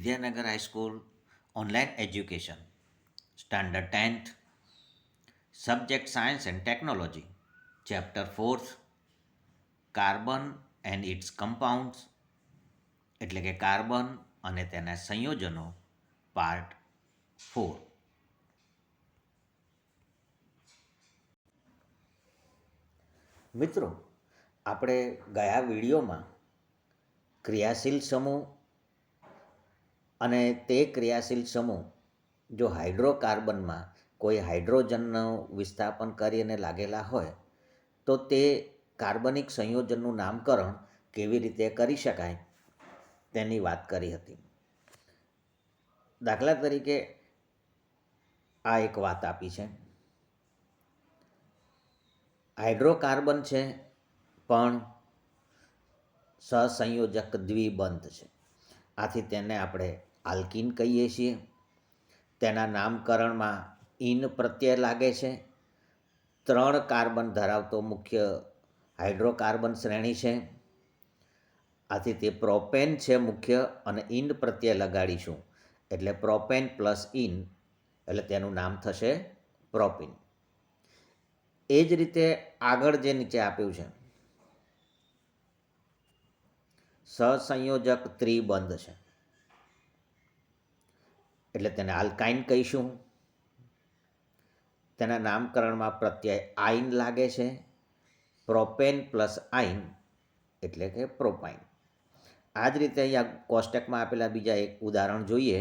Vidyanagar High School Online Education, Standard 10th, Subject Science and Technology, Chapter 4th, Carbon and its Compounds, એટલે કે carbon અને તેના સંયોજનો, part 4. મિત્રો, આપણે ગયા વિડીયોમાં ક્રિયાશીલ સમૂહ અને તે ક્રિયાશીલ સમૂહ જો હાઇડ્રોકાર્બનમાં કોઈ હાઇડ્રોજનનું વિસ્થાપન કરીને લાગેલા હોય તો તે કાર્બનિક સંયોજનનું નામકરણ કેવી રીતે કરી શકાય તેની વાત કરી હતી. દાખલા તરીકે આ એક વાત આપી છે, હાઇડ્રોકાર્બન છે પણ સહસંયોજક દ્વિબંધ છે, આથી તેને આપણે આલ્કીન કહીએ છીએ. તેના નામકરણમાં ઇન પ્રત્યય લાગે છે. 3 કાર્બન ધરાવતો મુખ્ય હાઇડ્રોકાર્બન શ્રેણી છે, આથી તે પ્રોપેન છે મુખ્ય, અને ઇન પ્રત્યય લગાડીશું એટલે પ્રોપેન પ્લસ ઇન એટલે તેનું નામ થશે પ્રોપિન. એ જ રીતે આગળ જે નીચે આપ્યું છે સહસંયોજક ત્રિબંધ છે એટલે તેને આલ્કાઇન કહીશું. તેના નામકરણમાં પ્રત્યય આઇન લાગે છે, પ્રોપેન પ્લસ આઇન એટલે કે પ્રોપાઇન. આ જ રીતે અહીંયા કોષ્ટકમાં આપેલા બીજા એક ઉદાહરણ જોઈએ.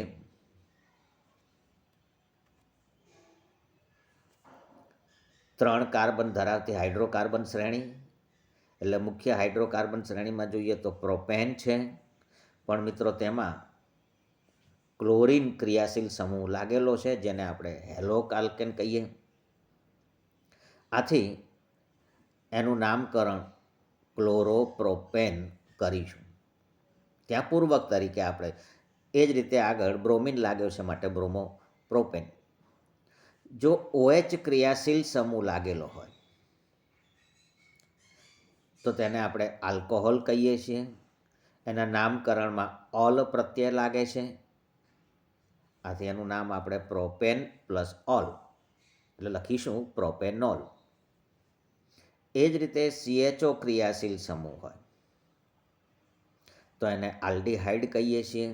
ત્રણ કાર્બન ધરાવતી હાઇડ્રોકાર્બન શ્રેણી એટલે મુખ્ય હાઇડ્રોકાર્બન શ્રેણીમાં જોઈએ તો પ્રોપેન છે, પણ મિત્રો તેમાં ક્લોરીન ક્રિયાશીલ સમૂહ લાગેલો છે જેને આપણે હેલોકાલ્કેન કહીએ. આથી એનું નામકરણ ક્લોરોપ્રોપેન કરીશું. ત્યાં પૂર્વક તરીકે આપણે એ જ રીતે આગળ બ્રોમિન લાગ્યો છે માટે બ્રોમોપ્રોપેન. જો OH ક્રિયાશીલ સમૂહ લાગેલો હોય તો તેને આપણે આલ્કોહોલ કહીએ છીએ. એના નામકરણમાં ઓલ પ્રત્યય લાગે છે, આથી એનું નામ આપણે પ્રોપેન પ્લસ ઓલ એટલે લખીશું પ્રોપેનોલ. એ જ રીતે CHO ક્રિયાશીલ સમૂહ હોય તો એને આલ્ડીહાઇડ કહીએ છીએ.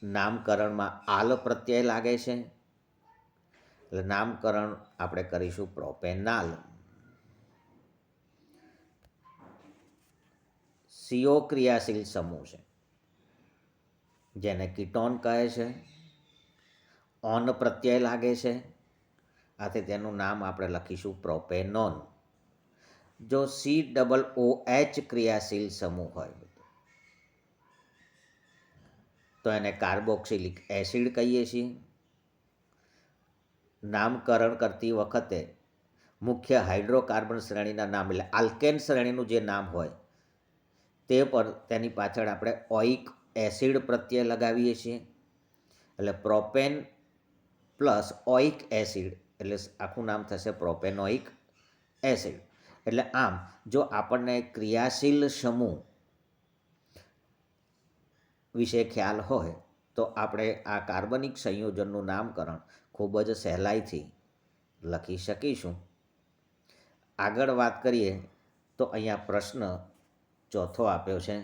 નામકરણમાં આલ પ્રત્યય લાગે છે એટલે નામકરણ આપણે કરીશું પ્રોપેનાલ. CO ક્રિયાશીલ સમૂહ છે જેને કીટોન કહે છે, ઓન પ્રત્યય લાગે છે, આથી તેનું નામ આપણે લખીશું પ્રોપેનોન. જો COOH ક્રિયાશીલ સમૂહ હોય તો એને કાર્બોક્સિલિક એસિડ કહીએ છીએ. નામકરણ કરતી વખતે મુખ્ય હાઇડ્રોકાર્બન શ્રેણીના નામ એટલે આલ્કેન શ્રેણીનું જે નામ હોય તે પર તેની પાછળ આપણે ઓઇક એસિડ પ્રત્યય લગાવીએ છીએ એટલે પ્રોપેન પ્લસ ઓઇક એસિડ એટલે આખું નામ થશે પ્રોપેનોઇક એસિડ. એટલે આમ જો આપણને ક્રિયાશીલ સમૂહ વિશે ખ્યાલ હોય તો આપણે આ કાર્બનિક સંયોજનનું નામકરણ ખૂબ જ સહેલાઈથી લખી શકીશું. આગળ વાત કરીએ તો અહીંયા પ્રશ્ન ચોથો આપ્યો છે.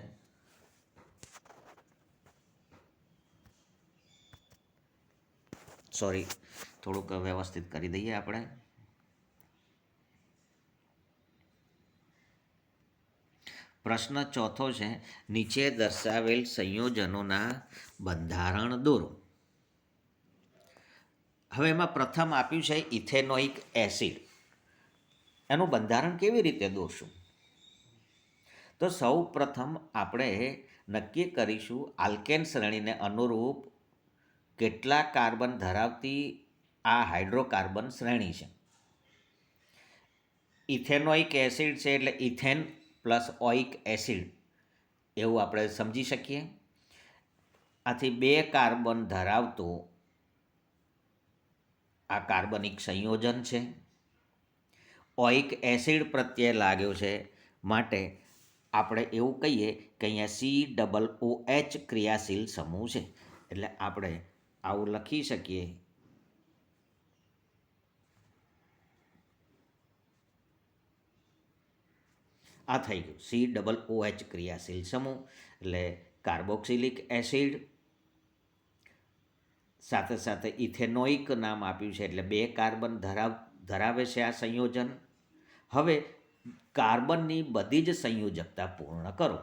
સોરી, થોડુંક વ્યવસ્થિત કરી દઈએ આપણે. પ્રશ્ન ચોથો છે, નીચે દર્શાવેલ સંયોજનોના બંધારણ દોરો. હવે એમાં પ્રથમ આપ્યું છે ઇથેનોઇક એસિડ. એનું બંધારણ કેવી રીતે દોરશું? તો સૌ પ્રથમ આપણે નક્કી કરીશું આલ્કેન શ્રેણીને અનુરૂપ કેટલા કાર્બન ધરાવતી આ હાઇડ્રોકાર્બન શ્રેણી છે. ઇથેનોઇક એસિડ છે એટલે ઇથેન પ્લસ ઓઇક એસિડ એવું આપણે સમજી શકીએ. આથી 2 કાર્બન ધરાવતું આ કાર્બનિક સંયોજન છે. ઓઇક એસિડ પ્રત્યે લાગ્યો છે માટે આપણે એવું કહીએ કે અહીંયા COOH ક્રિયાશીલ સમૂહ છે. એટલે આપણે આવું લખી શકીએ આ થઈ ગયું COOH ક્રિયાશીલ સમૂહ એટલે કાર્બોક્સિલિક એસિડ સાથે સાથે ઇથેનોઇક નામ આપ્યું છે એટલે 2 કાર્બન ધરાવે છે આ સંયોજન. હવે કાર્બનની બધી જ સંયોજકતા પૂર્ણ કરો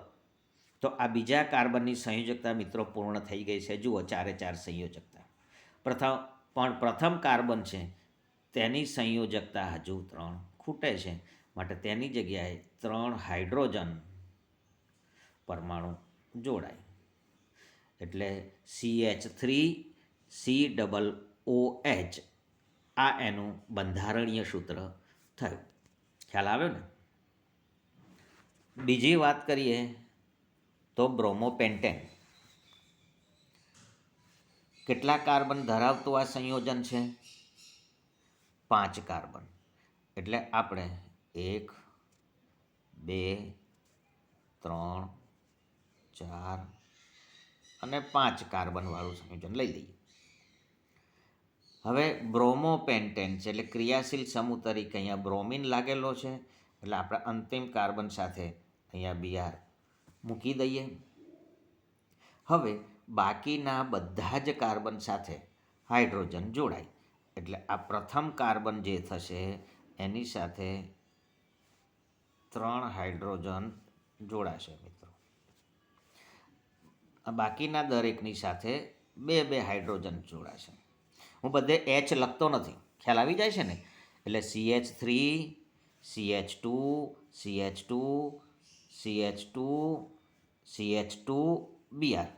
તો આ બીજા કાર્બનની સંયોજકતા મિત્રો પૂર્ણ થઈ ગઈ છે. જુઓ 4 સંયોજકતા. પ્રથમ કાર્બન છે તેની સંયોજકતા હજુ 3 ખૂટે છે, માટે તેની જગ્યાએ 3 હાઇડ્રોજન પરમાણુ જોડાય એટલે CH3COOH આ એનું બંધારણીય સૂત્ર થયું. ખ્યાલ આવ્યો ને? બીજી વાત કરીએ તો બ્રોમોપેન્ટેન. કેટલા કાર્બન ધરાવતું આ સંયોજન છે? 5 કાર્બન. એટલે આપણે 1 2 3 4 અને 5 કાર્બનવાળું સંયોજન લઈ લઈએ. હવે બ્રોમોપેન્ટેન છે એટલે ક્રિયાશીલ સમૂહ તરીકે અહીંયા બ્રોમિન લાગેલો છે, એટલે આપણે અંતિમ કાર્બન સાથે અહીંયા Br મૂકી દઈએ. હવે બાકીના બધા જ કાર્બન સાથે હાઇડ્રોજન જોડાય એટલે આ પ્રથમ કાર્બન જે થશે એની સાથે 3 હાઇડ્રોજન જોડાશે મિત્રો. બાકીના દરેકની સાથે 2 હાઇડ્રોજન જોડાશે. હું બધે H લખતો નથી, ખ્યાલ આવી જાય છે ને? એટલે CH3 CH2 CH2 CH2 CH2 Br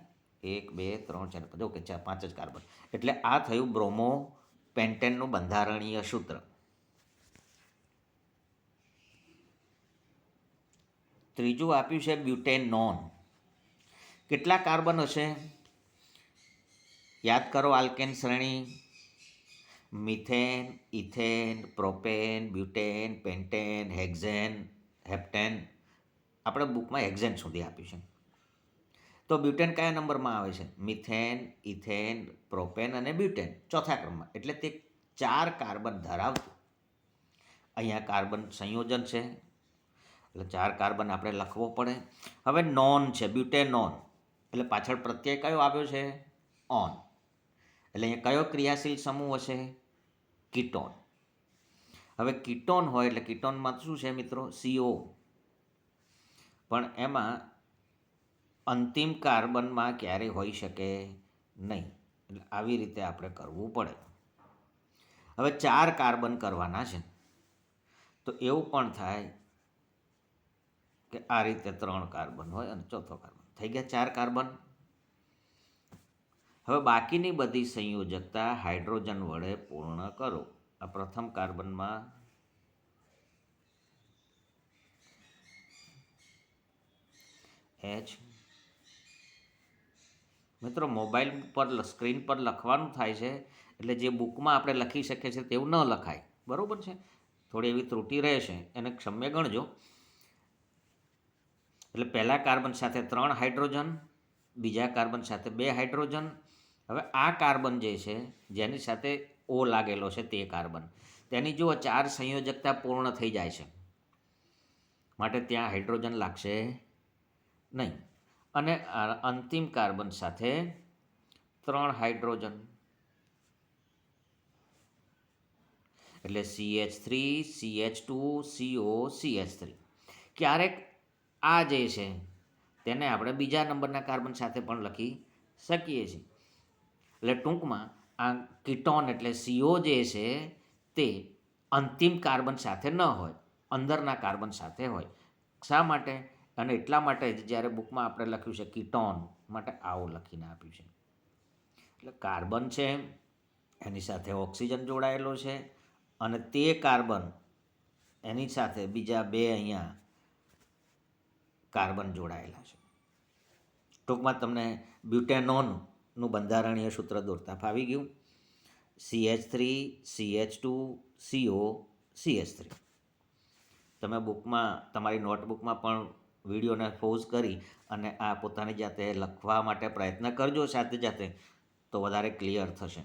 1 2 3 4 okay 5 જ કાર્બન. એટલે આ થયું બ્રોમોપેન્ટેનનું બંધારણીય સૂત્ર. ત્રીજું આપ્યું છે બ્યુટેનોન. કેટલા કાર્બન હશે? યાદ કરો આલ્કેન શ્રેણી: methane, ethane, propane, butane, pentane, hexane, heptane. આપણે બુકમાં હેક્ઝેન સુધી આપ્યું છે. તો બ્યુટેન કયા નંબરમાં આવે છે? મિથેન, ઇથેન, પ્રોપેન અને બ્યુટેન ચોથા ક્રમમાં. એટલે તે 4 કાર્બન ધરાવતું અહીંયા કાર્બન સંયોજન છે. એટલે 4 કાર્બન આપણે લખવો પડે. હવે નોન છે, બ્યુટેનોન. એટલે પાછળ પ્રત્યય કયો આવ્યો છે? ઓન. એટલે અહીંયા કયો ક્રિયાશીલ સમૂહ હશે? કીટોન. હવે કીટોન હોય એટલે કીટોનમાં શું છે મિત્રો? CO. પણ એમાં અંતિમ કાર્બનમાં ક્યારે હોઈ શકે નહીં. એટલે આવી રીતે આપણે કરવું પડે. હવે 4 કાર્બન કરવાના છે તો એવું પણ થાય કે આ રીતે 3 કાર્બન હોય અને ચોથો કાર્બન. થઈ ગયા 4 કાર્બન. હવે બાકીની બધી સંયોજકતા હાઇડ્રોજન વડે પૂર્ણ કરો. આ પ્રથમ કાર્બનમાં H. મિત્રો મોબાઈલ પર સ્ક્રીન પર લખવાનું થાય છે એટલે જે બુકમાં આપણે લખી શકીએ છીએ તેવું ન લખાય, બરાબર છે? થોડી એવી ત્રુટિ રહેશે, એને ક્ષમ્ય ગણજો. એટલે પહેલા કાર્બન સાથે 3 હાઇડ્રોજન, બીજા કાર્બન સાથે 2 હાઇડ્રોજન. હવે આ કાર્બન જે છે જેની સાથે O લાગેલો છે તે કાર્બન, તેની જુઓ 4 સંયોજકતા પૂર્ણ થઈ જાય છે, માટે ત્યાં હાઇડ્રોજન લાગશે નહીં. અને અંતિમ કાર્બન સાથે 3 હાઇડ્રોજન એટલે CH3 CH2 CO CH3. ક્યારેક આ જે છે તેને આપણે બીજા નંબરના કાર્બન સાથે પણ લખી શકીએ છીએ. એટલે ટૂંકમાં આ કીટોન એટલે CO જે છે તે અંતિમ કાર્બન સાથે ન હોય, અંદરના કાર્બન સાથે હોય. શા માટે? અને એટલા માટે જ જ્યારે બુકમાં આપણે લખ્યું છે કીટોન, માટે આવું લખીને આપ્યું છે. એટલે કાર્બન છે એની સાથે ઓક્સિજન જોડાયેલો છે અને તે કાર્બન એની સાથે બીજા 2 અહીંયા કાર્બન જોડાયેલા છે. ટૂંકમાં તમને બ્યુટેનોનનું બંધારણીય સૂત્ર દોરતા ફાવી ગયું. CH3 CH2 CO CH3. તમે બુકમાં તમારી નોટબુકમાં પણ વિડીયોને પોઝ કરી અને આ પોતાની જાતે લખવા માટે પ્રયત્ન કરજો સાથે જાતે, તો વધારે ક્લિયર થશે.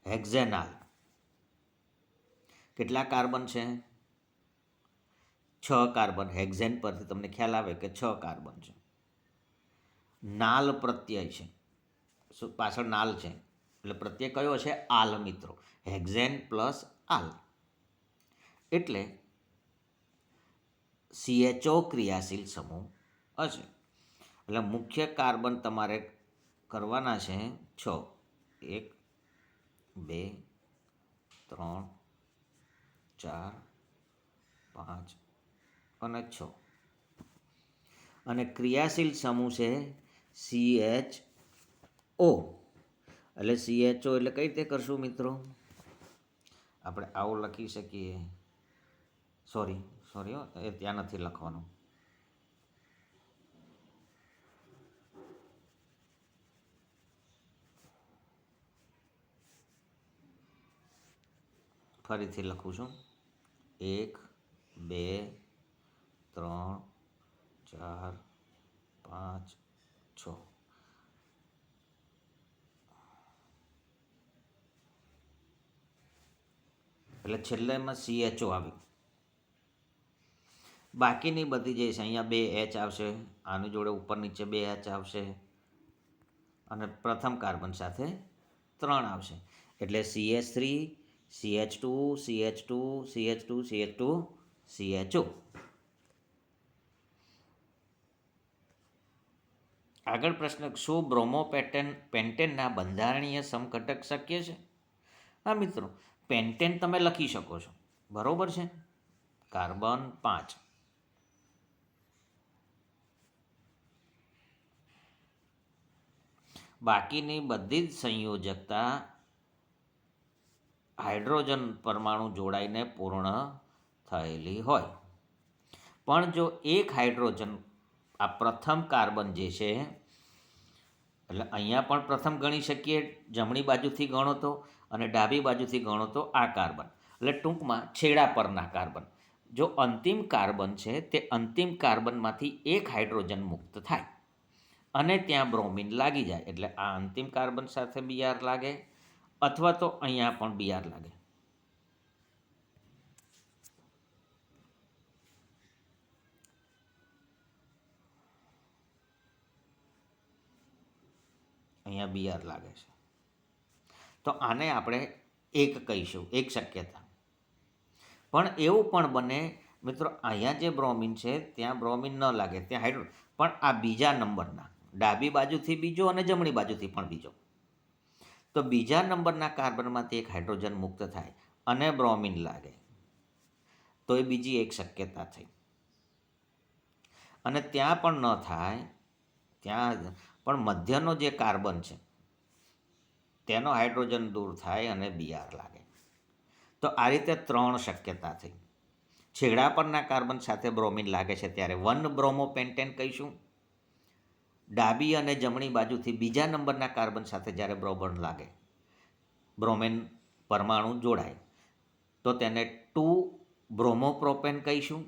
હેક્ઝેનાલ કેટલા કાર્બન છે? 6 કાર્બન. હેક્ઝેન પરથી તમને ખ્યાલ આવે કે 6 કાર્બન છે. નાલ પ્રત્યય છે, શું પાછળ નાલ છે એટલે પ્રત્યય કયો છે? આલ મિત્રો. હેક્ઝેન પ્લસ આલ એટલે CHO ક્રિયાશીલ સમૂહ હશે. એટલે મુખ્ય કાર્બન તમારે કરવાના છે 6. 1 2 3 4 5 અને 6. અને ક્રિયાશીલ સમૂહ છે CHO. એટલે CHO એટલે કઈ રીતે કરશું મિત્રો? આપણે આવું લખી શકીએ. સોરી એ ત્યાં નથી લખવાનું. ફરીથી લખું છું. 1 2 3 4 5 6. એટલે છેલ્લેમાં CHO આવ્યું. બાકીની બધી જે છે અહીંયા 2 H આવશે, આની જોડે ઉપર નીચે 2 H આવશે અને પ્રથમ કાર્બન સાથે 3 આવશે. એટલે CH3 CH2 CH2 CH2 CH2 CHO. આગળ પ્રશ્ન, શું પેન્ટેનના બંધારણીય સમઘટક શક્ય છે? હા મિત્રો, પેન્ટેન તમે લખી શકો છો, બરોબર છે. કાર્બન 5. બાકીની બધી જ સંયોજકતા હાઇડ્રોજન પરમાણુ જોડાઈને પૂર્ણ થયેલી હોય. પણ જો એક હાઇડ્રોજન, આ પ્રથમ કાર્બન જે છે, એટલે અહીંયા પણ પ્રથમ ગણી શકીએ, જમણી બાજુથી ગણો તો, અને ડાબી બાજુથી ગણો તો આ કાર્બન, એટલે ટૂંકમાં છેડા પરના કાર્બન. જો અંતિમ કાર્બન છે તે અંતિમ કાર્બનમાંથી એક હાઇડ્રોજન મુક્ત થાય અને ત્યાં બ્રોમિન લાગી જાય, એટલે આ અંતિમ કાર્બન સાથે Br લાગે, અથવા તો અહીંયા પણ Br લાગે. અહીંયા Br લાગે છે, તો આને આપણે એક કહીશું, એક શક્યતા. પણ એવું પણ બને મિત્રો, અહીંયા જે બ્રોમિન છે ત્યાં બ્રોમિન ન લાગે, ત્યાં હાઇડ્રો, પણ આ બીજા નંબરના, ડાબી બાજુથી બીજો અને જમણી બાજુથી પણ બીજો, તો બીજા નંબરના કાર્બનમાંથી એક હાઇડ્રોજન મુક્ત થાય અને બ્રોમિન લાગે, તો એ બીજી એક શક્યતા થઈ. અને ત્યાં પણ ન થાય, ત્યાં પણ મધ્યનો જે કાર્બન છે તેનો હાઇડ્રોજન દૂર થાય અને Br લાગે. તો આ રીતે 3 શક્યતા થઈ. છેડા પરના કાર્બન સાથે બ્રોમિન લાગે છે ત્યારે 1 બ્રોમોપેન્ટેન કહીશું. ડાબી અને જમણી બાજુથી બીજા નંબરના કાર્બન સાથે જ્યારે બ્રોમેન પરમાણુ જોડાય તો તેને 2 બ્રોમોપ્રોપેન કહીશું.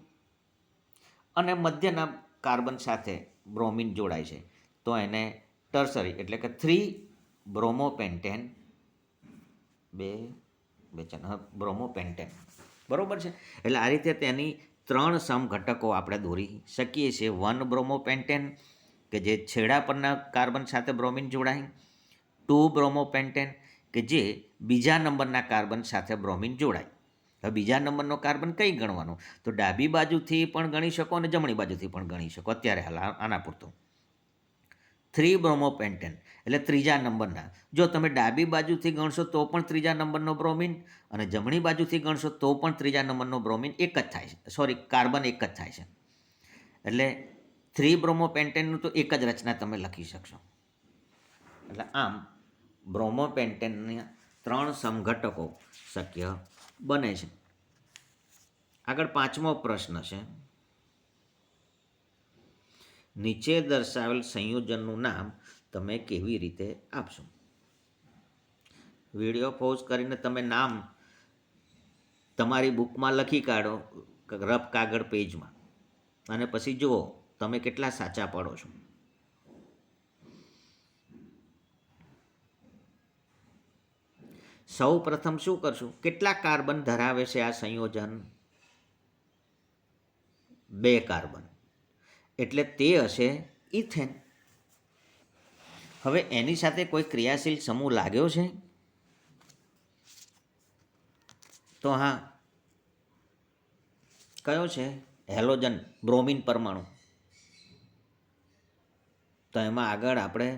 અને મધ્યના કાર્બન સાથે બ્રોમિન જોડાય છે તો એને ટર્સરી એટલે કે 3 બ્રોમોપેન્ટેન, 2 બ્રોમોપેન્ટેન, બરોબર છે. એટલે આ રીતે તેની 3 સમઘટકો આપણે દોરી શકીએ છીએ. 1 બ્રોમોપેન્ટેન કે જે છેડા પરના કાર્બન સાથે બ્રોમિન જોડાય, 2 બ્રોમોપેન્ટેન કે જે બીજા નંબરના કાર્બન સાથે બ્રોમિન જોડાય. હવે બીજા નંબરનો કાર્બન કઈ ગણવાનો? તો ડાબી બાજુથી પણ ગણી શકો અને જમણી બાજુથી પણ ગણી શકો. અત્યારે હાલ આના પૂરતું 3 બ્રોમોપેન્ટેન એટલે ત્રીજા નંબરના. જો તમે ડાબી બાજુથી ગણશો તો પણ ત્રીજા નંબરનો બ્રોમિન, અને જમણી બાજુથી ગણશો તો પણ ત્રીજા નંબરનો બ્રોમિન એક જ થાય છે, કાર્બન એક જ થાય છે. એટલે 3 બ્રોમોપેન્ટેનનું તો એક જ રચના તમે લખી શકશો. એટલે આમ બ્રોમોપેન્ટેનના 3 સમઘટકો શક્ય બને છે. આગળ 5મો પ્રશ્ન છે, નીચે દર્શાવેલ સંયોજનનું નામ તમે કેવી રીતે આપશો? વિડીયો પોઝ કરીને તમે નામ તમારી બુકમાં લખી કાઢો, રફ કાગળ પેજમાં, અને પછી જુઓ તમે કેટલા સાચા પડો છો. સૌ પ્રથમ શું કરશું? કેટલા કાર્બન ધરાવે છે આ સંયોજન? 2 કાર્બન, એટલે તે હશે ઇથેન. હવે એની સાથે કોઈ ક્રિયાશીલ સમૂહ લાગ્યો છે? તો હા, કયો છે? હેલોજન, બ્રોમિન પરમાણુ. તો એમાં આગળ આપણે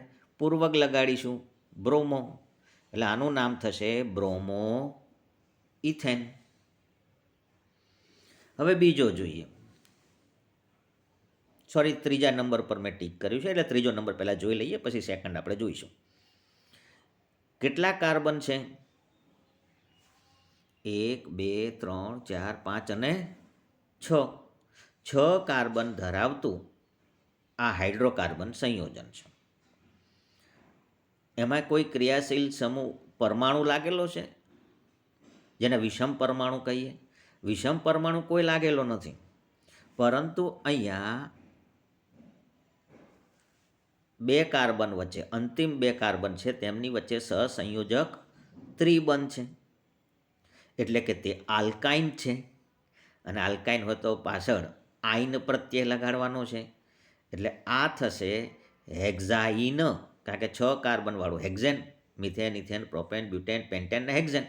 પૂર્વક લગાડીશું, બ્રોમો, એટલે આનું નામ થશે બ્રોમો ઇથેન. હવે બીજો જોઈએ. સોરી, 3જા નંબર પર મેં ટીક કર્યું છે, એટલે 3જો નંબર પહેલાં જોઈ લઈએ, પછી સેકન્ડ આપણે જોઈશું. કેટલા કાર્બન છે? 1 2 3 4 5 અને 6. 6 કાર્બન ધરાવતું આ હાઇડ્રોકાર્બન સંયોજન છે. એમાં કોઈ ક્રિયાશીલ સમૂહ પરમાણુ લાગેલો છે, જેને વિષમ પરમાણુ કહીએ? વિષમ પરમાણુ કોઈ લાગેલો નથી, પરંતુ અહીંયા 2 કાર્બન વચ્ચે, અંતિમ 2 કાર્બન છે તેમની વચ્ચે સહસંયોજક ત્રિબંધ છે, એટલે કે તે આલ્કાઇન છે. અને આલ્કાઇન હોય તો પાછળ આઇન પ્રત્યય લગાડવાનો છે, એટલે આ થશે હેક્ઝાઇન, કારણ કે 6 કાર્બનવાળું hexane, methane, ethane, propane, butane, pentane ને હેક્ઝેન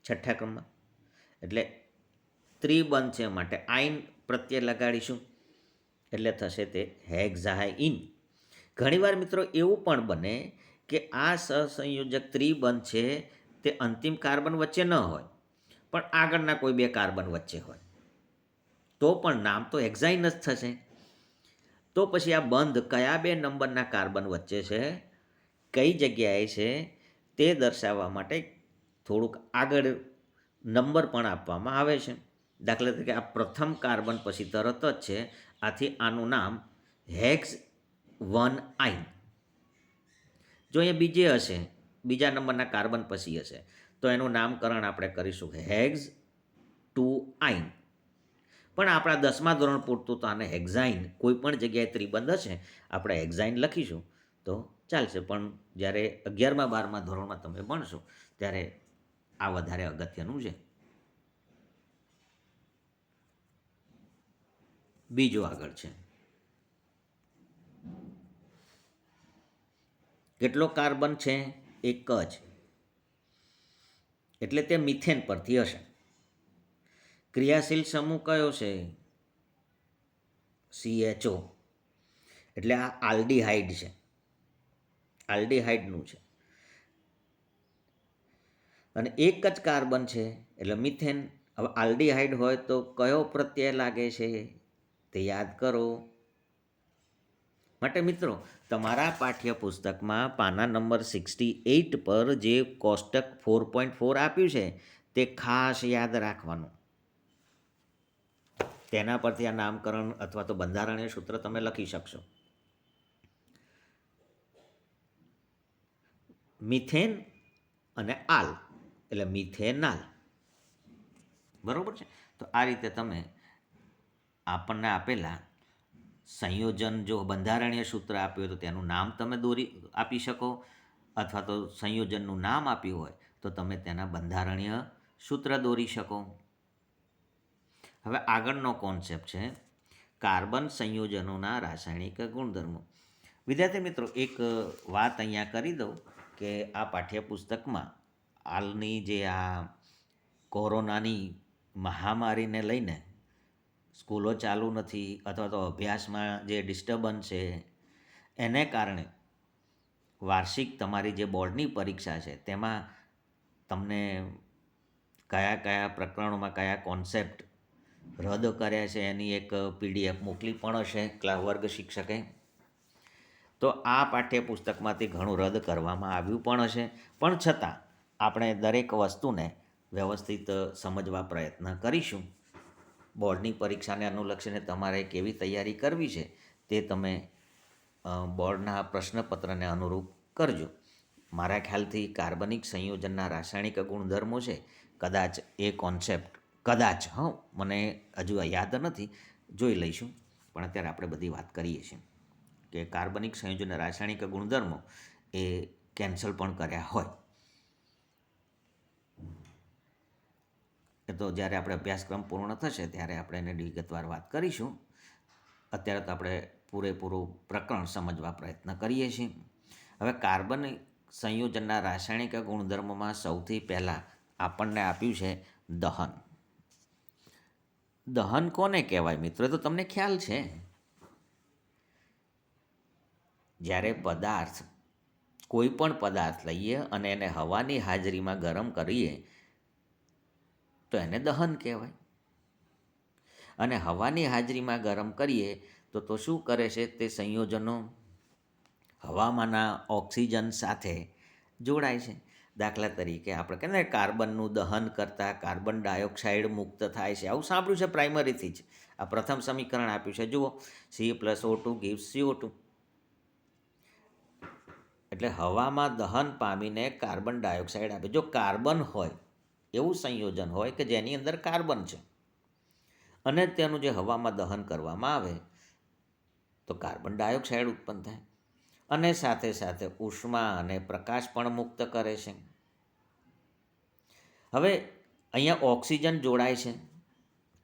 6ઠ્ઠા ક્રમમાં. એટલે ત્રિબંધ છે માટે આઇન પ્રત્યય લગાડીશું, એટલે થશે તે હેક્ઝાઇન. ઘણીવાર મિત્રો એવું પણ બને કે આ સહસંયોજક ત્રિબંધ છે તે અંતિમ કાર્બન વચ્ચે ન હોય, પણ આગળના કોઈ 2 કાર્બન વચ્ચે હોય, તો પણ નામ તો હેક્ઝાઇન જ થશે. તો પછી આ બંધ કયા 2 નંબરના કાર્બન વચ્ચે છે, કઈ જગ્યાએ છે, તે દર્શાવવા માટે થોડુંક આગળ નંબર પણ આપવામાં આવે છે. દાખલા તરીકે આ પ્રથમ કાર્બન પછી તરત જ છે, આથી આનું નામ હેક્સ 1 આઇન. જો અહીંયા બીજે હશે, બીજા નંબરના કાર્બન પછી હશે, તો એનું નામકરણ આપણે કરીશું હેક્સ 2 આઇન. પણ આપણા 10મા ધોરણ પૂરતું તો આને હેક્ઝાઇન, કોઈ પણ જગ્યાએ ત્રિબંધ હશે આપણે હેક્ઝાઇન લખીશું તો ચાલશે. પણ જ્યારે 11મા 12મા ધોરણમાં તમે ભણશો ત્યારે આ વધારે અગત્યનું છે. બીજો આગળ છે, કેટલો કાર્બન છે? 1 જ, એટલે તે મિથેન પરથી હશે. ક્રિયાશીલ સમૂહ કયો છે? CHO, એટલે આ આલ્ડીહાઇડ છે, આલ્ડીહાઇડનું છે. અને 1 જ કાર્બન છે એટલે મિથેન. હવે આલ્ડીહાઇડ હોય તો કયો પ્રત્યય લાગે છે તે યાદ કરો. માટે મિત્રો, તમારા પાઠ્યપુસ્તકમાં પાના નંબર 68 પર જે કોષ્ટક 4.4 આપ્યું છે તે ખાસ યાદ રાખવાનું. તેના પરથી આ નામકરણ અથવા તો બંધારણીય સૂત્ર તમે લખી શકશો. મિથેન અને આલ એટલે મિથેનાલ, બરાબર છે. તો આ રીતે તમે આપણને આપેલા સંયોજન, જો બંધારણીય સૂત્ર આપ્યું હોય તો તેનું નામ તમે આપી શકો, અથવા તો સંયોજનનું નામ આપ્યું હોય તો તમે તેના બંધારણીય સૂત્ર દોરી શકો. હવે આગળનો કોન્સેપ્ટ છે કાર્બન સંયોજનોના રાસાયણિક ગુણધર્મો. વિદ્યાર્થી મિત્રો, એક વાત અહીંયા કરી દઉં કે આ પાઠ્યપુસ્તકમાં હાલની જે આ કોરોનાની મહામારીને લઈને સ્કૂલો ચાલુ નથી, અથવા તો અભ્યાસમાં જે ડિસ્ટર્બન્સ છે એને કારણે વાર્ષિક તમારી જે બોર્ડની પરીક્ષા છે તેમાં તમને કયા કયા પ્રકરણોમાં કયા કોન્સેપ્ટ રદ કર્યા છે એની એક PDF મોકલી પણ હશે વર્ગ શિક્ષકે. તો આ પાઠ્યપુસ્તકમાંથી ઘણું રદ કરવામાં આવ્યું પણ હશે, પણ છતાં આપણે દરેક વસ્તુને વ્યવસ્થિત સમજવા પ્રયત્ન કરીશું. બોર્ડની પરીક્ષાને અનુલક્ષીને તમારે કેવી તૈયારી કરવી છે તે તમે બોર્ડના પ્રશ્નપત્રને અનુરૂપ કરજો. મારા ખ્યાલથી કાર્બનિક સંયોજનના રાસાયણિક ગુણધર્મો છે, કદાચ એ કોન્સેપ્ટ, કદાચ મને હજુ યાદ નથી, જોઈ લઈશું, પણ અત્યારે આપણે બધી વાત કરીએ છીએ કે કાર્બનિક સંયોજનના રાસાયણિક ગુણધર્મો એ કેન્સલ પણ કર્યા હોય એ તો જ્યારે આપણે અભ્યાસક્રમ પૂર્ણ થશે ત્યારે આપણે એને વિગતવાર વાત કરીશું. અત્યારે તો આપણે પૂરેપૂરું પ્રકરણ સમજવા પ્રયત્ન કરીએ છીએ. હવે કાર્બનિક સંયોજનના રાસાયણિક ગુણધર્મોમાં સૌથી પહેલાં આપણને આપ્યું છે દહન. દહન કોને કહેવાય મિત્રો? તો તમને ખ્યાલ છે, જ્યારે કોઈ પણ પદાર્થ લઈએ અને એને હવાની હાજરીમાં ગરમ કરીએ તો એને દહન કહેવાય. અને હવાની હાજરીમાં ગરમ કરીએ તો શું કરે છે? તે સંયોજનો હવામાંના ઓક્સિજન સાથે જોડાય છે. દાખલા તરીકે આપણે કહીએ ને, કાર્બનનું દહન કરતાં કાર્બન ડાયોક્સાઇડ મુક્ત થાય છે. આવું સાંભળ્યું છે પ્રાઇમરીથી જ. આ પ્રથમ સમીકરણ આપ્યું છે, જુઓ, C+O2 gives CO2. એટલે હવામાં દહન પામીને કાર્બન ડાયોક્સાઇડ આપે. જો કાર્બન હોય, એવું સંયોજન હોય કે જેની અંદર કાર્બન છે અને તેનું જે હવામાં દહન કરવામાં આવે તો કાર્બન ડાયોક્સાઇડ ઉત્પન્ન થાય અને સાથે સાથે ઉષ્મા અને પ્રકાશ પણ મુક્ત કરે છે. હવે અહીંયા ઓક્સિજન જોડાય છે.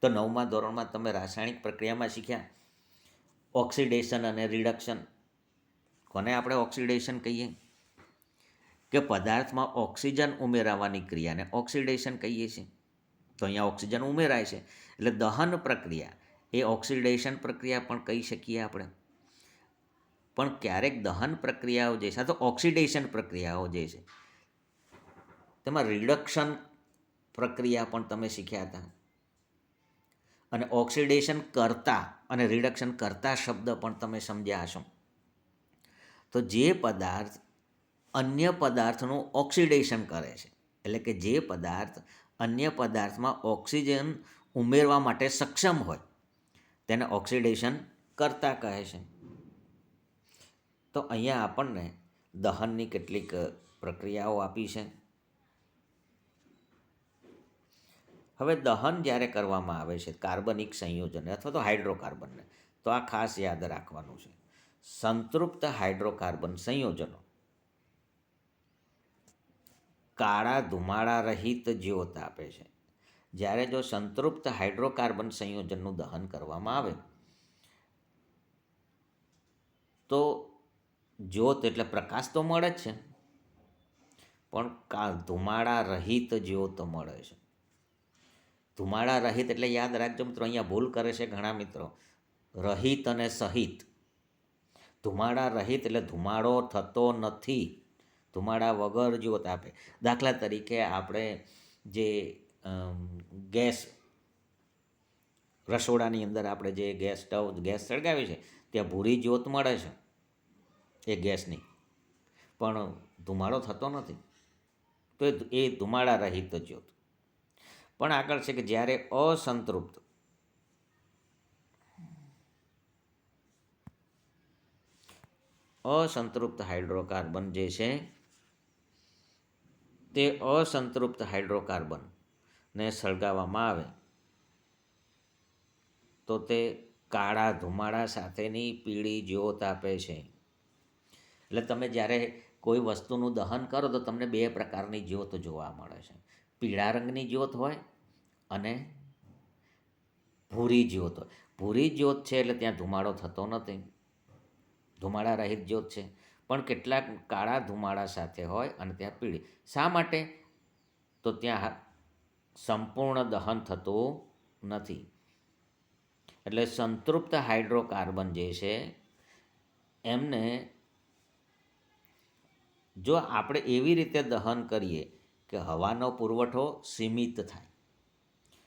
તો 9મા ધોરણમાં તમે રાસાયણિક પ્રક્રિયામાં શીખ્યા ઓક્સિડેશન અને રિડક્શન. કોને આપણે ઓક્સિડેશન કહીએ? કે પદાર્થમાં ઓક્સિજન ઉમેરાવાની ક્રિયાને ઓક્સિડેશન કહીએ છીએ. તો અહીંયા ઓક્સિજન ઉમેરાય છે એટલે દહન પ્રક્રિયા એ ઓક્સિડેશન પ્રક્રિયા પણ કહી શકીએ આપણે. પણ ક્યારેક દહન પ્રક્રિયાઓ જે છે, તો ઓક્સિડેશન પ્રક્રિયાઓ જે છે, તેમાં રિડક્શન પ્રક્રિયા પણ તમે શીખ્યા હતા. અને ઓક્સિડેશન કરતા અને રિડક્શન કરતા શબ્દ પણ તમે સમજ્યા હશો. તો જે પદાર્થ અન્ય પદાર્થનું ઓક્સિડેશન કરે છે, એટલે કે જે પદાર્થ અન્ય પદાર્થમાં ઓક્સિજન ઉમેરવા માટે સક્ષમ હોય તેને ઓક્સિડેશન કરતા કહે છે. તો અહીંયા આપણને દહનની કેટલીક પ્રક્રિયાઓ આપી છે. હવે દહન જ્યારે કરવામાં આવે છે કાર્બનિક સંયોજનને અથવા તો હાઇડ્રોકાર્બનને, તો આ ખાસ યાદ રાખવાનું છે. સંતૃપ્ત હાઇડ્રોકાર્બન સંયોજનો કાળા ધુમાડા રહિત જ્યોત આપે છે. જ્યારે જો સંતૃપ્ત હાઇડ્રોકાર્બન સંયોજનનું દહન કરવામાં આવે તો જ્યોત એટલે પ્રકાશ તો મળે જ છે, પણ ધુમાડા રહિત જ્યોત મળે છે. ધુમાડા રહિત એટલે યાદ રાખજો મિત્રો, અહીંયા ભૂલ કરે છે ઘણા મિત્રો, રહિત અને સહિત. ધુમાડા રહિત એટલે ધુમાડો થતો નથી, ધુમાડા વગર જ્યોત આપે. દાખલા તરીકે આપણે જે ગેસ રસોડાની અંદર આપણે જે ગેસ સળગાવી છે ત્યાં ભૂરી જ્યોત મળે છે એ ગેસની, પણ ધુમાડો થતો નથી. તો એ ધુમાડા રહિત જ્યોત. પણ આગળ છે કે જ્યારે અસંતૃપ્ત હાઇડ્રોકાર્બન જે છે તે અસંતૃપ્ત હાઇડ્રોકાર્બનને સળગાવવામાં આવે તો તે કાળા ધુમાડા સાથેની પીળી જ્યોત આપે છે. એટલે તમે જ્યારે કોઈ વસ્તુનું દહન કરો તો તમને બે પ્રકારની જ્યોત જોવા મળે છે. પીળા રંગની જ્યોત હોય અને ભૂરી જ્યોત હોય. ભૂરી જ્યોત છે એટલે ત્યાં ધુમાડો થતો નથી, ધુમાડા રહિત જ્યોત છે. પણ કેટલાક કાળા ધુમાડા સાથે હોય અને ત્યાં પીળી. શા માટે? તો ત્યાં સંપૂર્ણ દહન થતું નથી. એટલે સંતૃપ્ત હાઇડ્રોકાર્બન જે છે એમને જો આપણે એવી રીતે દહન કરીએ કે હવાનો પુરવઠો સીમિત થાય,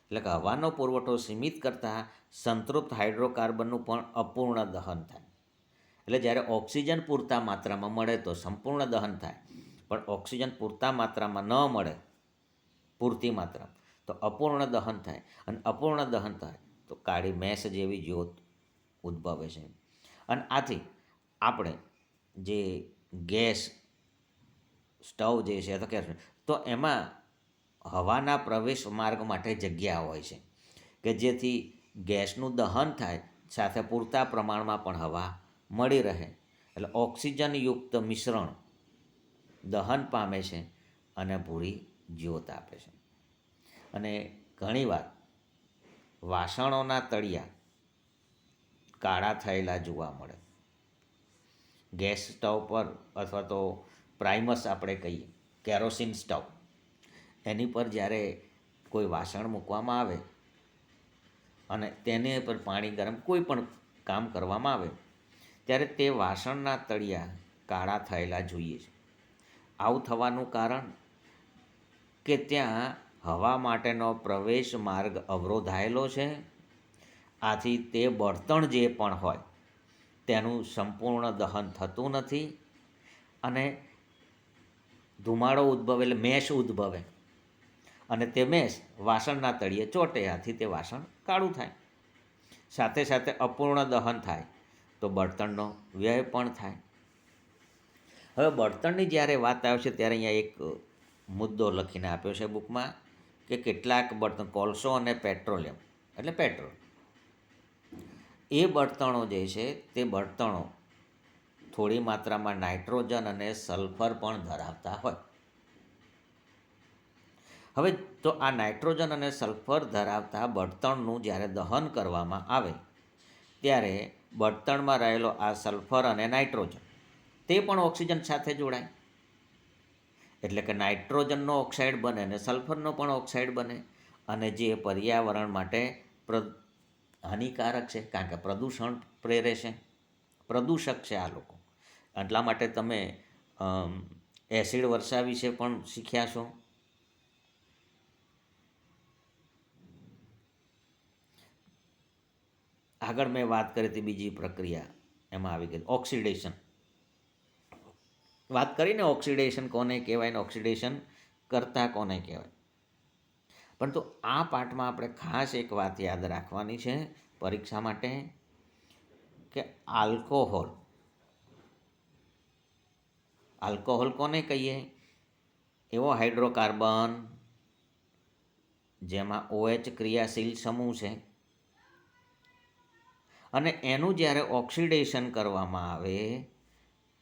એટલે કે હવાનો પુરવઠો સીમિત કરતાં સંતૃપ્ત હાઇડ્રોકાર્બનનું પણ અપૂર્ણ દહન થાય. એટલે જ્યારે ઓક્સિજન પૂરતા માત્રામાં મળે તો સંપૂર્ણ દહન થાય, પણ ઓક્સિજન પૂરતા માત્રામાં ન મળે, પૂરતી માત્રામાં, તો અપૂર્ણ દહન થાય. અને અપૂર્ણ દહન થાય તો કાળી મેસ જેવી જ્યોત ઉદ્ભવે છે. અને આથી આપણે જે ગેસ સ્ટવ જે છે તો એમાં હવાના પ્રવેશ માર્ગ માટે જગ્યા હોય છે કે જેથી ગેસનું દહન થાય, સાથે પૂરતા પ્રમાણમાં પણ હવા મળી રહે, એટલે ઓક્સિજનયુક્ત મિશ્રણ દહન પામે છે અને પૂરી જ્યોત આપે છે. અને ઘણીવાર વાસણોના તળિયા કાળા થયેલા જોવા મળે. ગેસ સ્ટવ પર અથવા તો પ્રાઇમસ આપણે કહીએ, કેરોસીન સ્ટવ, એની પર જ્યારે કોઈ વાસણ મૂકવામાં આવે અને તેને પર પાણી ગરમ કોઈ પણ કામ કરવામાં આવે ત્યારે તે વાસણના તળિયા કાળા થયેલા જોઈએ છે. આવું થવાનું કારણ કે ત્યાં હવા માટેનો પ્રવેશ માર્ગ અવરોધાયેલો છે. આથી તે બળતણ જે પણ હોય તેનું સંપૂર્ણ દહન થતું નથી અને ધુમાડો ઉદ્ભવે એટલે મેશ ઉદ્ભવે અને તે મેશ વાસણના તળિયે ચોંટે, આથી તે વાસણ કાળું થાય. સાથે સાથે અપૂર્ણ દહન થાય તો બળતણનો વ્યય પણ થાય. હવે બળતણની જ્યારે વાત આવે છે ત્યારે અહીંયા એક મુદ્દો લખીને આપ્યો છે બુકમાં કે કેટલાક બળતણ કોલસો અને પેટ્રોલિયમ એટલે પેટ્રોલ, એ બળતણો જે છે તે બળતણો થોડી માત્રામાં નાઇટ્રોજન અને સલ્ફર પણ ધરાવતા હોય. હવે તો આ નાઇટ્રોજન અને સલ્ફર ધરાવતા બળતણનું જ્યારે દહન કરવામાં આવે ત્યારે બળતણમાં રહેલો આ સલ્ફર અને નાઇટ્રોજન તે પણ ઓક્સિજન સાથે જોડાય, એટલે કે નાઇટ્રોજનનો ઓક્સાઇડ બને અને સલ્ફરનો પણ ઓક્સાઇડ બને, અને જે પર્યાવરણ માટે હાનિકારક છે, કારણ કે પ્રદૂષણ પ્રેરે છે, પ્રદૂષક છે આ લોકો. એટલા માટે તમે એસિડ વર્ષા વિશે પણ શીખ્યા છો. આગળ મેં વાત કરી હતી બીજી પ્રક્રિયા, એમાં આવી ગઈ ઓક્સિડેશન. વાત કરીને ઓક્સિડેશન કોને કહેવાય ને ઓક્સિડેશન કરતા કોને કહેવાય. પરંતુ આ પાઠમાં આપણે ખાસ એક વાત યાદ રાખવાની છે પરીક્ષા માટે કે આલ્કોહોલ કોને કહીએ? એવો હાઇડ્રોકાર્બન જેમાં OH ક્રિયાશીલ સમૂહ છે અને એનું જ્યારે ઓક્સિડેશન કરવામાં આવે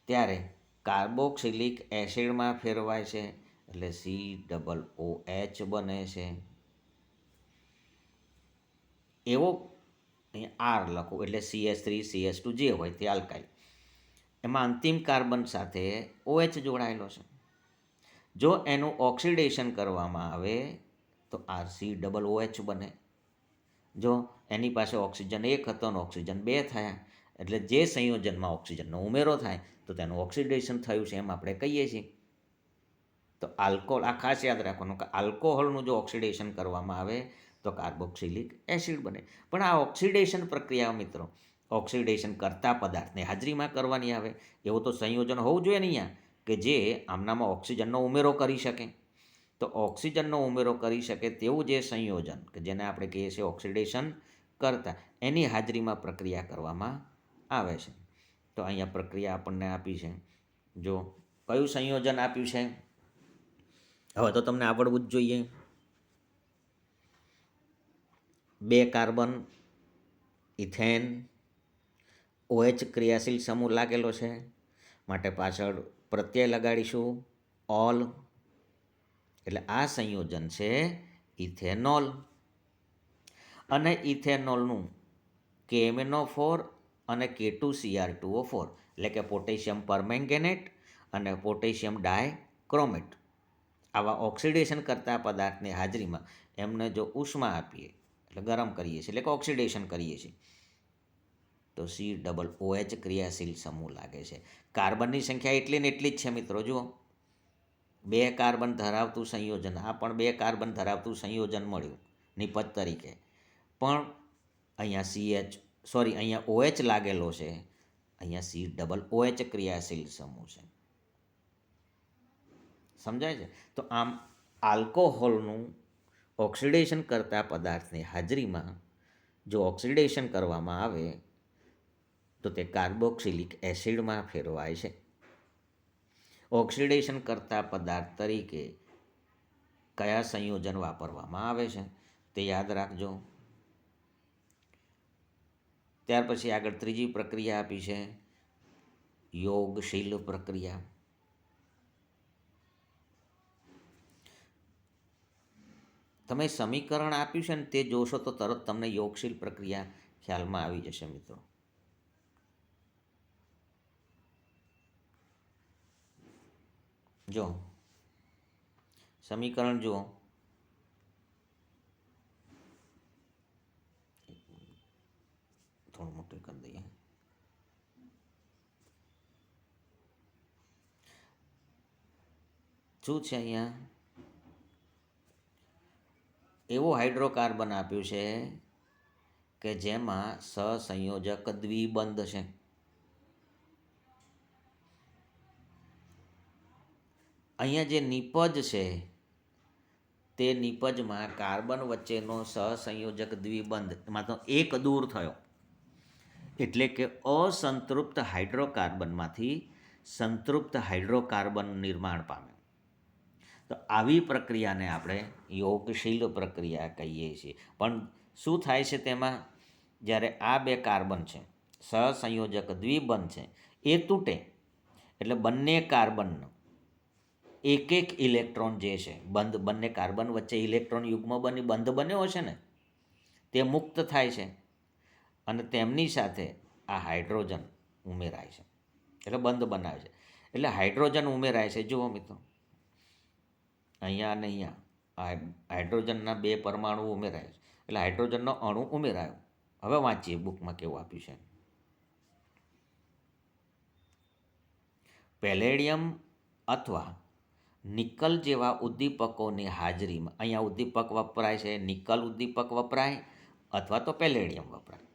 ત્યારે કાર્બોક્સિલિક એસિડમાં ફેરવાય છે, એટલે COOH બને છે. એવો અહીંયા R લખો એટલે CH3CH2 જે હોય તે આલ્કાઇલ, એમાં અંતિમ કાર્બન સાથે OH જોડાયેલો છે. જો એનું ઓક્સિડેશન કરવામાં આવે તો RCOOH બને. જો એની પાસે ઓક્સિજન 1 હતો અને ઓક્સિજન 2 થયા, એટલે જે સંયોજનમાં ઓક્સિજનનો ઉમેરો થાય તો તેનું ઓક્સિડેશન થયું છે એમ આપણે કહીએ છીએ. તો આલ્કોહોલ, આ ખાસ યાદ રાખવાનું કે આલ્કોહોલનું જો ઓક્સિડેશન કરવામાં આવે તો કાર્બોક્સિલિક એસિડ બને. પણ આ ઓક્સિડેશન પ્રક્રિયા મિત્રો ઓક્સિડેશન કરતા પદાર્થની હાજરીમાં કરવાની આવે, એવું તો સંયોજન હોવું જોઈએ ને અહીંયા કે જે આમનામાં ઓક્સિજનનો ઉમેરો કરી શકે. તો ઓક્સિજનનો ઉમેરો કરી શકે તેવું જે સંયોજન કે જેને આપણે કહીએ છીએ ઓક્સિડેશન કરતા, એની હાજરીમાં પ્રક્રિયા કરવામાં આવે છે. તો અહીંયા પ્રક્રિયા આપણને આપી છે. જો કયું સંયોજન આપ્યું છે હવે તો તમને આવડવું જ જોઈએ. 2 કાર્બન, ઇથેન, OH ક્રિયાશીલ સમૂહ લાગેલો છે, માટે પાછળ પ્રત્યય લગાડીશું ઓલ, એટલે આ સંયોજન છે ઇથેનોલ. અને ઇથેનોલનું KMnO4 અને K2Cr2O4 એટલે કે પોટેશિયમ પરમેંગેનેટ અને પોટેશિયમ ડાયક્રોમેટ આવા ઓક્સિડેશન કરતા પદાર્થની હાજરીમાં એમને જો ઉષ્મા આપીએ એટલે ગરમ કરીએ છીએ એટલે કે ઓક્સિડેશન કરીએ છીએ તો COOH ક્રિયાશીલ સમૂહ લાગે છે. કાર્બનની સંખ્યા એટલી ને એટલી જ છે મિત્રો. જુઓ 2 કાર્બન ધરાવતું સંયોજન, આ પણ 2 કાર્બન ધરાવતું સંયોજન મળ્યું નિપજ તરીકે, પણ અહીંયા OH લાગેલો છે, અહીંયા COOH ક્રિયાશીલ સમૂહ છે. સમજાય છે? તો આમ આલ્કોહોલનું ઓક્સિડેશન કરતા પદાર્થની હાજરીમાં જો ઓક્સિડેશન કરવામાં આવે તો તે કાર્બોક્સિલિક એસિડમાં ફેરવાય છે. ઓક્સિડેશન કરતા પદાર્થ તરીકે કયા સંયોજન વાપરવામાં આવે છે તે યાદ રાખજો. ત્યાર પછી આગળ ત્રીજી પ્રક્રિયા આપી છે યોગશીલ પ્રક્રિયા. તમે સમીકરણ આપ્યું છે ને તે જોશો તો તરત તમને યોગશીલ પ્રક્રિયા ખ્યાલમાં આવી જશે મિત્રો. જો સમીકરણ જુઓ, થોડું મોટું કરી દઈએ. શું છે અહીંયા? એવું હાઇડ્રોકાર્બન આપ્યું છે કે જેમાં સહસંયોજક દ્વિબંધ છે. અહીંયા જે નિપજ છે તે નિપજમાં કાર્બન વચ્ચેનો સહસંયોજક દ્વિબંધ એમાં તો એક દૂર થયો, એટલે કે અસંતૃપ્ત હાઇડ્રોકાર્બનમાંથી સંતૃપ્ત હાઇડ્રોકાર્બન નિર્માણ પામે. તો આવી પ્રક્રિયાને આપણે યોગશીલ પ્રક્રિયા કહીએ છીએ. પણ શું થાય છે તેમાં? જ્યારે આ બે કાર્બન છે, સહસંયોજક દ્વિબંધ છે, એ તૂટે એટલે બંને કાર્બનનો એક એક ઇલેક્ટ્રોન જે છે, બંને કાર્બન વચ્ચે ઇલેક્ટ્રોન યુગ્મ બંધ બન્યો હશે ને, તે મુક્ત થાય છે અને તેમની સાથે આ હાઇડ્રોજન ઉમેરાય છે, એટલે બંધ બનાવે છે. એટલે હાઇડ્રોજન ઉમેરાય છે. જુઓ મિત્રો, અહીંયા અને અહીંયા હાઇડ્રોજનના બે પરમાણુ ઉમેરાય છે, એટલે હાઇડ્રોજનનો અણુ ઉમેરાયો. હવે વાંચીએ બુકમાં કેવું આપ્યું છે. પેલેડિયમ અથવા નિકલ જેવા ઉદ્દીપકોની હાજરીમાં, અહીંયા ઉદ્દીપક વપરાય છે, નિકલ ઉદ્દીપક વપરાય અથવા તો પેલેડિયમ વપરાય.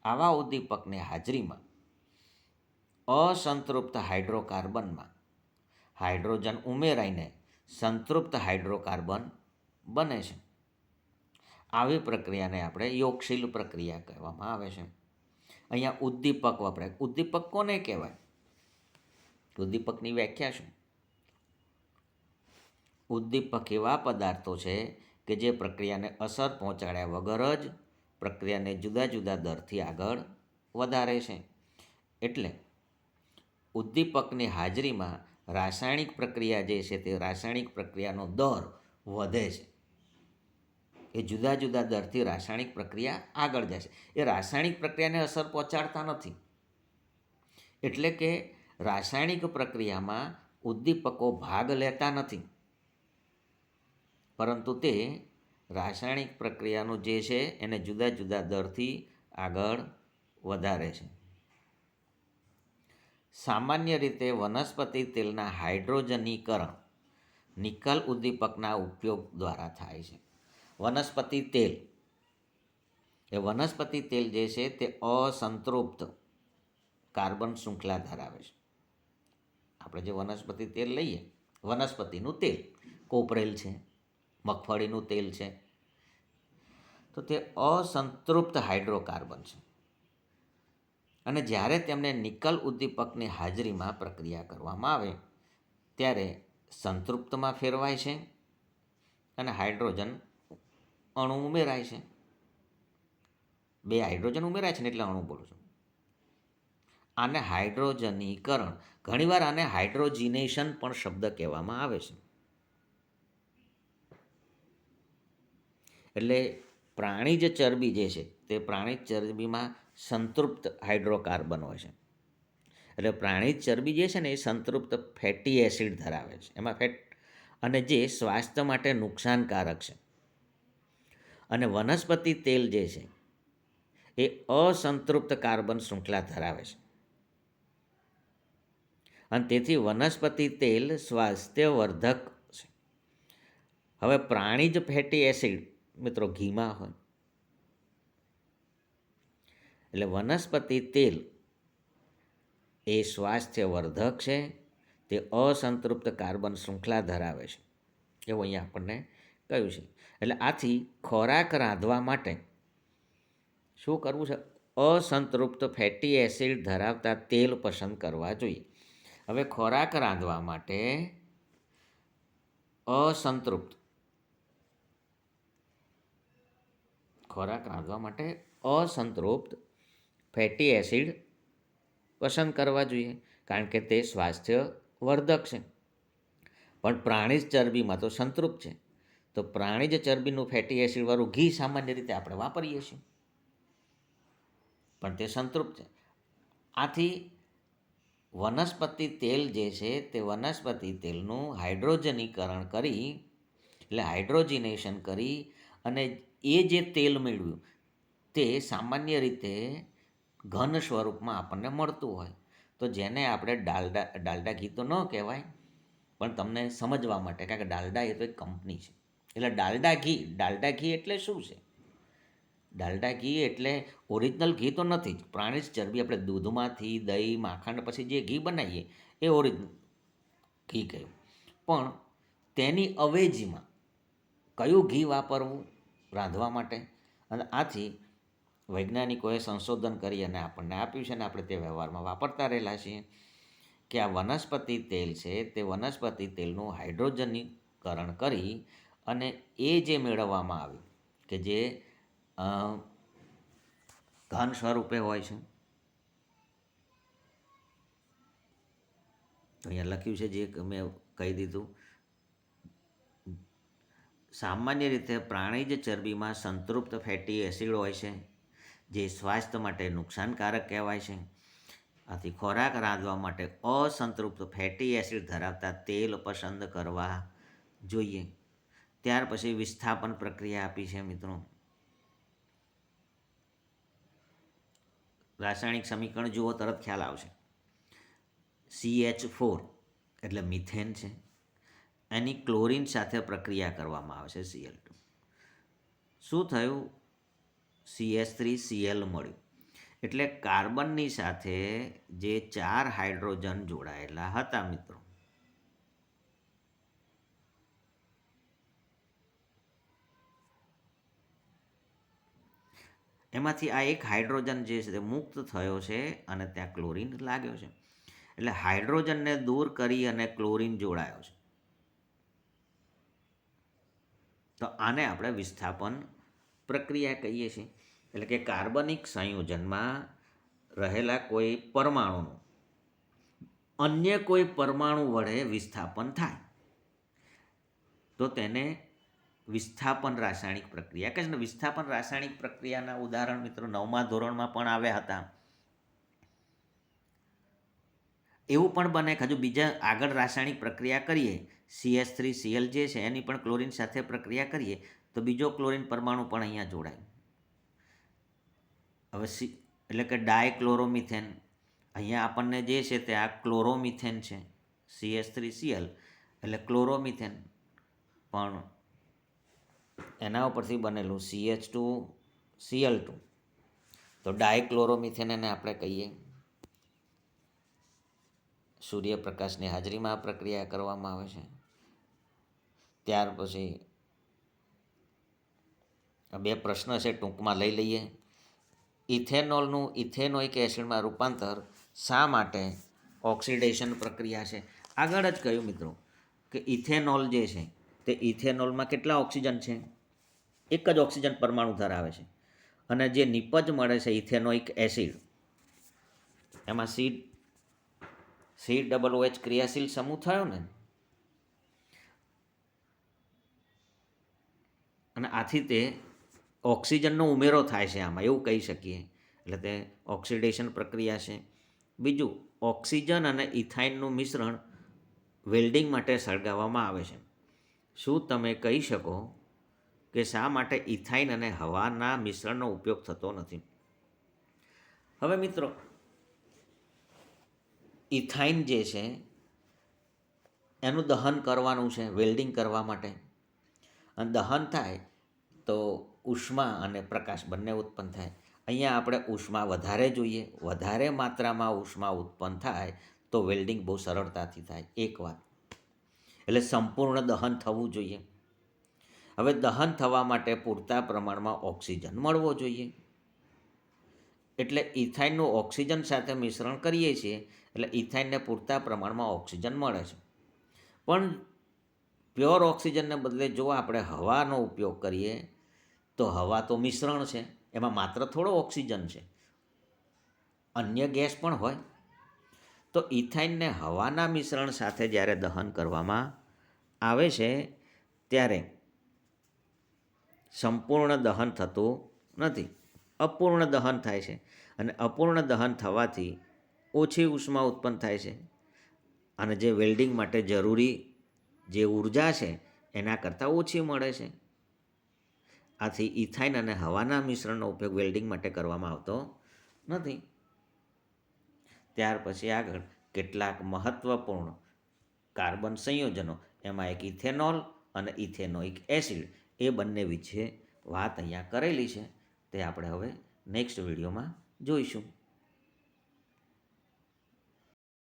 આવા ઉદ્દીપકની હાજરીમાં અસંતૃપ્ત હાઇડ્રોકાર્બનમાં હાઇડ્રોજન ઉમેરાઈને સંતૃપ્ત હાઇડ્રોકાર્બન બને છે. આવી પ્રક્રિયાને આપણે યોગશીલ પ્રક્રિયા કહેવામાં આવે છે. અહીંયા ઉદ્દીપક વપરાય. ઉદ્દીપક કોને કહેવાય? ઉદ્દીપકની વ્યાખ્યા શું? ઉદ્દીપક એવા પદાર્થો છે કે જે પ્રક્રિયાને અસર પહોંચાડ્યા વગર જ પ્રક્રિયાને જુદા જુદા દરથી આગળ વધારે છે. એટલે ઉદ્દીપકની હાજરીમાં રાસાયણિક પ્રક્રિયા જે છે તે રાસાયણિક પ્રક્રિયાનો દર વધે છે. એ જુદા જુદા દરથી રાસાયણિક પ્રક્રિયા આગળ જાય છે. એ રાસાયણિક પ્રક્રિયાને અસર પહોંચાડતા નથી. એટલે કે રાસાયણિક પ્રક્રિયામાં ઉદ્દીપકો ભાગ લેતા નથી, પરંતુ તે રાસાયણિક પ્રક્રિયાનું જે છે એને જુદા જુદા દરથી આગળ વધારે છે. સામાન્ય રીતે વનસ્પતિ તેલના હાઇડ્રોજનીકરણ નિકલ ઉદ્દીપકના ઉપયોગ દ્વારા થાય છે. વનસ્પતિ તેલ, એ વનસ્પતિ તેલ જે છે તે અસંતૃપ્ત કાર્બન શૃંખલા ધરાવે છે. આપણે જે વનસ્પતિ તેલ લઈએ, વનસ્પતિનું તેલ, કોપરેલ છે, મગફળીનું તેલ છે, તો તે અસંતૃપ્ત હાઇડ્રોકાર્બન છે. અને જ્યારે તેમને નિકલ ઉદ્દીપકની હાજરીમાં પ્રક્રિયા કરવામાં આવે ત્યારે સંતૃપ્તમાં ફેરવાય છે અને હાઇડ્રોજન અણુ ઉમેરાય છે. બે હાઇડ્રોજન ઉમેરાય છે ને એટલે અણુ બોલું છું. આને હાઇડ્રોજનીકરણ, ઘણીવાર આને હાઇડ્રોજીનેશન પણ શબ્દ કહેવામાં આવે છે. એટલે પ્રાણીજ ચરબી જે છે તે પ્રાણીજ ચરબીમાં સંતૃપ્ત હાઇડ્રોકાર્બન હોય છે. એટલે પ્રાણીજ ચરબી જે છે ને એ સંતૃપ્ત ફેટી એસિડ ધરાવે છે, એમાં ફેટ, અને જે સ્વાસ્થ્ય માટે નુકસાનકારક છે. અને વનસ્પતિ તેલ જે છે એ અસંતૃપ્ત કાર્બન શૃંખલા ધરાવે છે. અને તેથી વનસ્પતિ તેલ સ્વાસ્થ્યવર્ધક છે. હવે પ્રાણીજ ફેટી એસિડ મિત્રો ઘીમાં હોય, એટલે વનસ્પતિ તેલ એ સ્વાસ્થ્યવર્ધક છે, તે અસંતૃપ્ત કાર્બન શૃંખલા ધરાવે છે, એવું અહીંયા આપણને કહ્યું છે. એટલે આથી ખોરાક રાંધવા માટે શું કરવું છે? અસંતૃપ્ત ફેટી એસિડ ધરાવતા તેલ પસંદ કરવા જોઈએ. હવે ખોરાક રાંધવા માટે અસંતૃપ્ત ફેટી એસિડ પસંદ કરવા જોઈએ, કારણ કે તે સ્વાસ્થ્યવર્ધક છે. પણ પ્રાણીજ ચરબીમાં તો સંતૃપ્ત છે, તો પ્રાણીજ ચરબીનું ફેટી એસિડવાળું ઘી સામાન્ય રીતે આપણે વાપરીએ છીએ, પણ તે સંતૃપ્ત છે. આથી વનસ્પતિ તેલ જે છે તે વનસ્પતિ તેલનું હાઇડ્રોજનીકરણ કરી, એટલે હાઇડ્રોજિનેશન કરી, અને એ જે તેલ મેળવ્યું તે સામાન્ય રીતે ઘન સ્વરૂપમાં આપણને મળતું હોય, તો જેને આપણે ડાલડા ઘી તો ન કહેવાય, પણ તમને સમજવા માટે, કારણ કે ડાલડા એ તો એક કંપની છે. એટલે ડાલડા ઘી એટલે શું છે? ડાલડા ઘી એટલે ઓરિજિનલ ઘી તો નથી જ, પ્રાણીજ ચરબી આપણે દૂધમાંથી, દહીં, માખણ પછી જે ઘી બનાવીએ એ ઓરિજિનલ ઘી કહ્યું. પણ તેની અવેજીમાં કયું ઘી વાપરવું રાંધવા માટે, અને આથી વૈજ્ઞાનિકોએ સંશોધન કરી અને આપણને આપ્યું છે, અને આપણે તે વ્યવહારમાં વાપરતા રહેલા છીએ કે આ વનસ્પતિ તેલ છે તે વનસ્પતિ તેલનું હાઇડ્રોજનીકરણ કરી અને એ જે મેળવવામાં આવ્યું કે જે ઘન સ્વરૂપે હોય છે. અહીંયા લખ્યું છે જે મેં કહી દીધું, સામાન્ય રીતે પ્રાણીજ ચરબીમાં સંતૃપ્ત ફેટી એસિડ હોય છે, જે સ્વાસ્થ્ય માટે નુકસાનકારક કહેવાય છે. આથી ખોરાક રાંધવા માટે અસંતૃપ્ત ફેટી એસિડ ધરાવતા તેલ પસંદ કરવા જોઈએ. ત્યાર પછી વિસ્થાપન પ્રક્રિયા આપી છે મિત્રો. રાસાયણિક સમીકરણ જુઓ તરત ખ્યાલ આવશે. CH4 એટલે મિથેન છે, એની ક્લોરીન સાથે પ્રક્રિયા કરવામાં આવે છે Cl2. શું થયું? CH3Cl મળ્યું. એટલે કાર્બનની સાથે જે 4 હાઇડ્રોજન જોડાયેલા હતા મિત્રો, એમાંથી આ એક હાઇડ્રોજન જે છે તે મુક્ત થયો છે અને ત્યાં ક્લોરીન લાગ્યો છે. એટલે હાઇડ્રોજનને દૂર કરી અને ક્લોરીન જોડાયો છે. તો આને આપણે વિસ્થાપન પ્રક્રિયા કહીએ છીએ. એટલે કે કાર્બનિક સંયોજનમાં રહેલા કોઈ પરમાણુનું અન્ય કોઈ પરમાણુ વડે વિસ્થાપન થાય તો તેને વિસ્થાપન રાસાયણિક પ્રક્રિયા કહે છે. વિસ્થાપન રાસાયણિક પ્રક્રિયાના ઉદાહરણ મિત્રો 9મા ધોરણમાં પણ આવ્યા હતા. એવું પણ બને કે હજુ બીજા આગળ રાસાયણિક પ્રક્રિયા કરીએ, CH3Cl જે છે એની પણ ક્લોરીન સાથે પ્રક્રિયા કરીએ તો બીજો ક્લોરીન પરમાણુ પણ અહીંયા જોડાય. હવે એટલે કે ડાયક્લોરોમિથેન, અહીંયા આપણને જે છે તે આ ક્લોરોમિથેન છે, CH3Cl એટલે ક્લોરોમિથેન, પણ એના ઉપરથી બનેલું CH2Cl2, તો ડાયક્લોરોમિથેન એને આપણે કહીએ. સૂર્યપ્રકાશની હાજરીમાં આ પ્રક્રિયા કરવામાં આવે છે. ત્યાર પછી 2 પ્રશ્ન છે, ટૂંકમાં લઈ લઈએ. ઇથેનોલનું ઇથેનોઇક એસિડમાં રૂપાંતર શા માટે ઓક્સિડેશન પ્રક્રિયા છે? આગળ જ કહ્યું મિત્રો કે ઇથેનોલ જે છે તે ઇથેનોલમાં કેટલા ઓક્સિજન છે? એક જ ઓક્સિજન પરમાણુ ધરાવે છે, અને જે નિપજ મળે છે ઇથેનોઇક એસિડ, એમાં COOH ક્રિયાશીલ સમૂહ થયો ને, અને આથી તે ઓક્સિજનનો ઉમેરો થાય છે આમાં, એવું કહી શકીએ. એટલે તે ઓક્સિડેશન પ્રક્રિયા છે. બીજું, ઓક્સિજન અને ઇથાઇનનું મિશ્રણ વેલ્ડિંગ માટે સળગાવવામાં આવે છે. શું તમે કહી શકો કે શા માટે ઇથાઇન અને હવાના મિશ્રણનો ઉપયોગ થતો નથી? હવે મિત્રો, ઇથાઇન જે છે એનું દહન કરવાનું છે વેલ્ડિંગ કરવા માટે, અને દહન થાય તો ઉષ્મા અને પ્રકાશ બંને ઉત્પન્ન થાય. અહીંયા આપણે ઉષ્મા વધારે જોઈએ, વધારે માત્રામાં ઉષ્મા ઉત્પન્ન થાય તો વેલ્ડિંગ બહુ સરળતાથી થાય. એક વાત, એટલે સંપૂર્ણ દહન થવું જોઈએ. હવે દહન થવા માટે પૂરતા પ્રમાણમાં ઓક્સિજન મળવો જોઈએ. એટલે ઇથાઇનનું ઓક્સિજન સાથે મિશ્રણ કરીએ છીએ એટલે ઇથાઇનને પૂરતા પ્રમાણમાં ઓક્સિજન મળે છે. પણ પ્યોર ઓક્સિજનને બદલે જો આપણે હવાનો ઉપયોગ કરીએ તો હવા તો મિશ્રણ છે, એમાં માત્ર થોડો ઓક્સિજન છે. અન્ય ગેસ પણ હોય. તો ઇથાઇનને હવાના મિશ્રણ સાથે જ્યારે દહન કરવામાં આવે છે ત્યારે સંપૂર્ણ દહન થતું નથી, અપૂર્ણ દહન થાય છે. અને અપૂર્ણ દહન થવાથી ઓછી ઉષ્મા ઉત્પન્ન થાય છે અને જે વેલ્ડિંગ માટે જરૂરી જે ઉર્જા છે એના કરતાં ઓછી મળે છે. આથી ઇથાઇન અને હવાના મિશ્રણનો ઉપયોગ વેલ્ડિંગ માટે કરવામાં આવતો નથી. ત્યાર પછી આગળ કેટલાક મહત્ત્વપૂર્ણ કાર્બન સંયોજનો, એમાં એક ઇથેનોલ અને ઇથેનોઇક એસિડ, એ બંને વિશે વાત અહીંયા કરેલી છે. તે આપણે હવે નેક્સ્ટ વિડીયોમાં જોઈશું.